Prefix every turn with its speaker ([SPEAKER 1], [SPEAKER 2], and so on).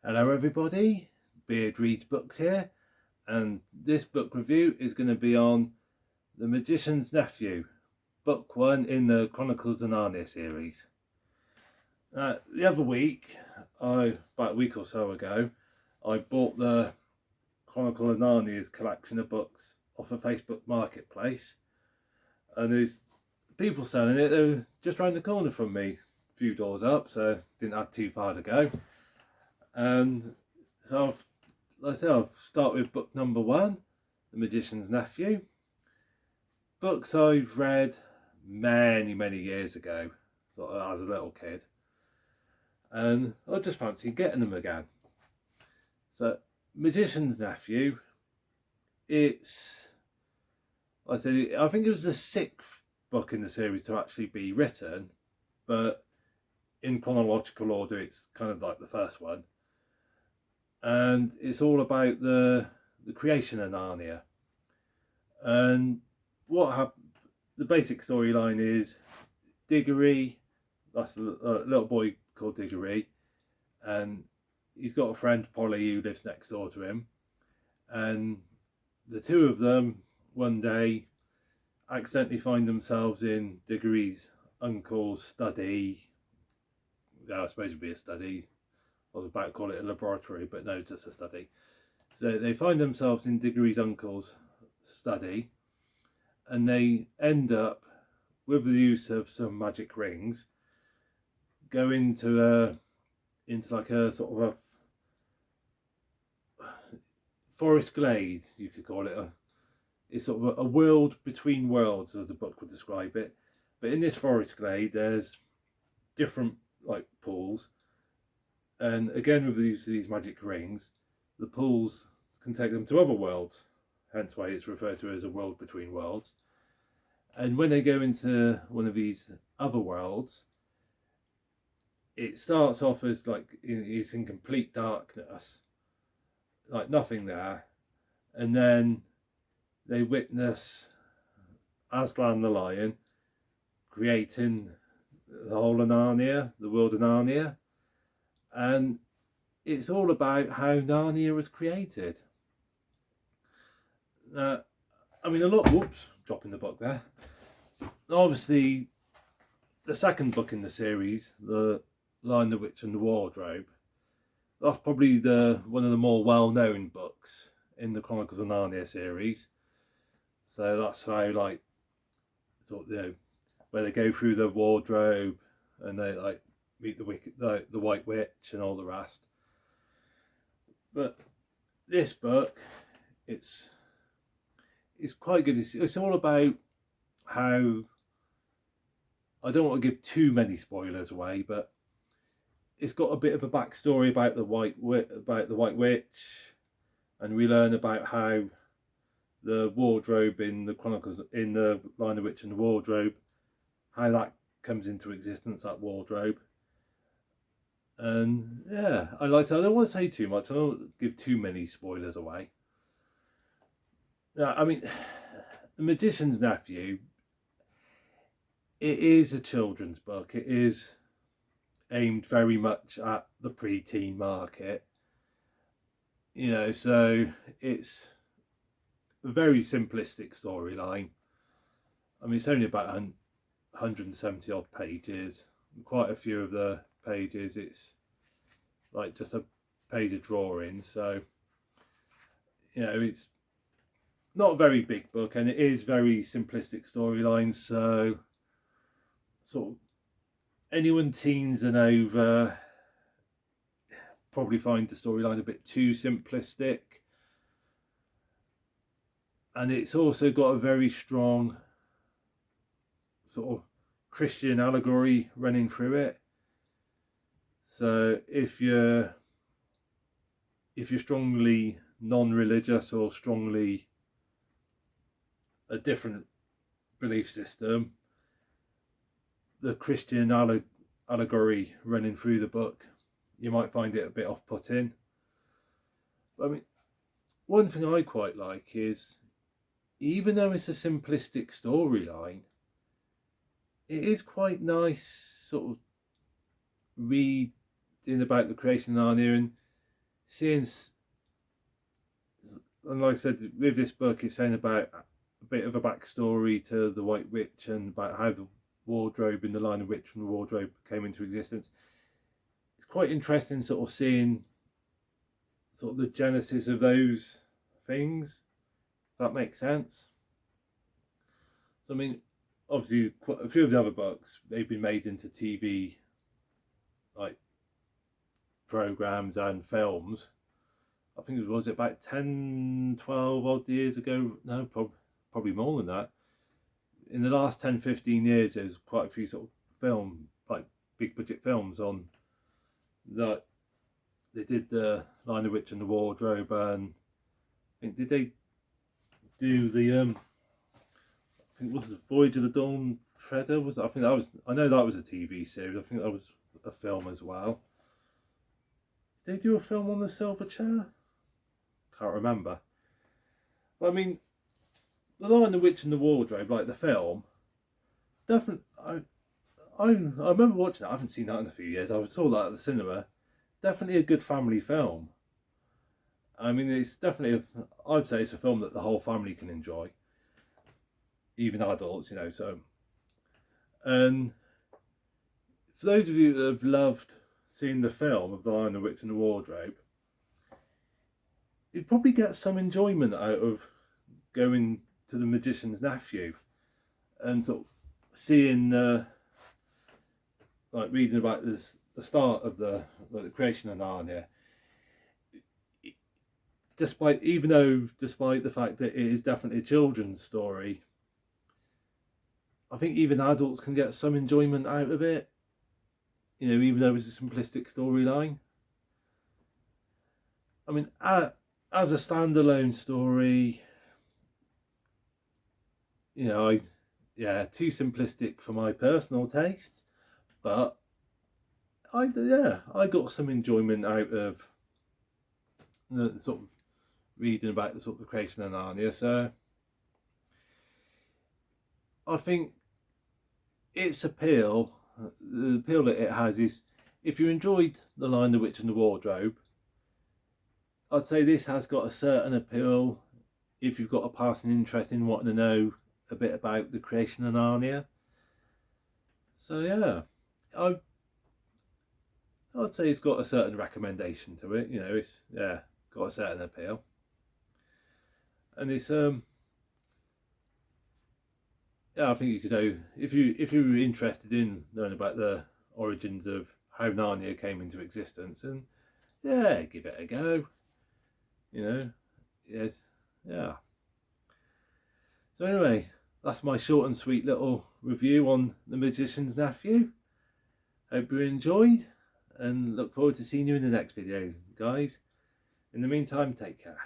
[SPEAKER 1] Hello everybody, Beard Reads Books here, and this book review is going to be on The Magician's Nephew, book 1 in the Chronicles of Narnia series. The other week, about a week or so ago, I bought the Chronicle of Narnia's collection of books off a Facebook marketplace, and there's people selling it. They were just round the corner from me, a few doors up, so didn't have too far to go. And so I'll start with book number 1, The Magician's Nephew. Books I've read many years ago, sort of as a little kid, and I just fancy getting them again. So, Magician's Nephew, I think it was the 6th book in the series to actually be written, but in chronological order it's kind of like the first one. And it's all about the creation of Narnia. And what happened? The basic storyline is Diggory, that's a little boy called Diggory, and he's got a friend Polly who lives next door to him, and the two of them one day accidentally find themselves in Diggory's uncle's study. I suppose it'd be a study. I was about to call it a laboratory, but no, just a study. So they find themselves in Diggory's uncle's study, and they end up, with the use of some magic rings, go into like a sort of a forest glade, you could call it. It's sort of a world between worlds, as the book would describe it. But in this forest glade, there's different like pools. And again, with the use of these magic rings, the pools can take them to other worlds, hence why it's referred to as a world between worlds. And when they go into one of these other worlds, it starts off as like it's in complete darkness, like nothing there. And then they witness Aslan the lion creating the whole of Narnia, the world of Narnia. And it's all about how Narnia was created. Dropping the book there. Obviously, the second book in the series, The Lion, the Witch and the Wardrobe, that's probably one of the more well-known books in the Chronicles of Narnia series. So that's how, like, sort of, where they go through the wardrobe and they like meet the White Witch and all the rest. But this book, it's quite good. It's all about how, I don't want to give too many spoilers away, but it's got a bit of a backstory about the White Witch, and we learn about how the wardrobe in the Chronicles, in the Lion, the Witch and the Wardrobe, how that comes into existence, that wardrobe. And yeah, I don't want to say too much. I don't give too many spoilers away. I mean, The Magician's Nephew, it is a children's book. It is aimed very much at the pre-teen market. So it's a very simplistic storyline. I mean, it's only about 170 odd pages. Quite a few of the pages, it's like just a page of drawings. So, it's not a very big book, and it is very simplistic storyline. So, sort of anyone teens and over probably find the storyline a bit too simplistic. And it's also got a very strong sort of Christian allegory running through it. So if you're strongly non-religious or strongly a different belief system, the Christian allegory running through the book, you might find it a bit off-putting. I mean, one thing I quite like is, even though it's a simplistic storyline, it is quite nice sort of reading about the creation of Narnia, and seeing, and like I said, with this book, it's saying about a bit of a backstory to the White Witch and about how the wardrobe in the Line of Witch from the wardrobe came into existence. It's quite interesting sort of seeing sort of the genesis of those things, if that makes sense. So I mean, obviously quite a few of the other books, they've been made into TV like programs and films. I think it was about 10, 12 odd years ago. No, probably more than that. In the last 10, 15 years, there's quite a few sort of film, like big budget films on that. They did the Line of Witch and the Wardrobe, and I think did they do the I think it was the Voyage of the Dawn Treader. I know that was a TV series. I think that was a film as well. Did they do a film on the Silver Chair? Can't remember. But I mean, the Lion, the Witch and the Wardrobe, like the film, definitely. I remember watching it. I haven't seen that in a few years. I saw that at the cinema. Definitely a good family film. I mean, it's definitely. I'd say it's a film that the whole family can enjoy, even adults. You know. So, and for those of you that have loved seeing the film of the Lion, the Witch and the Wardrobe, you'd probably get some enjoyment out of going to the magician's nephew and sort of seeing like reading about this, the start of the creation of Narnia. Despite the fact that it is definitely a children's story, I think even adults can get some enjoyment out of it, you know, even though it's a simplistic storyline. I mean, as a standalone story, you know, too simplistic for my personal taste, but I got some enjoyment out of the sort of reading about the sort of the creation of Narnia. So I think its appeal, the appeal that it has is, if you enjoyed The Lion, the Witch and the Wardrobe, I'd say this has got a certain appeal if you've got a passing interest in wanting to know a bit about the creation of Narnia. So yeah, I'd say it's got a certain recommendation to it. You know, it's got a certain appeal, and it's I think you could know if you were interested in knowing about the origins of how Narnia came into existence, and give it a go. You know, yes, yeah. So anyway, that's my short and sweet little review on The Magician's Nephew. Hope you enjoyed, and look forward to seeing you in the next video, guys. In the meantime, take care.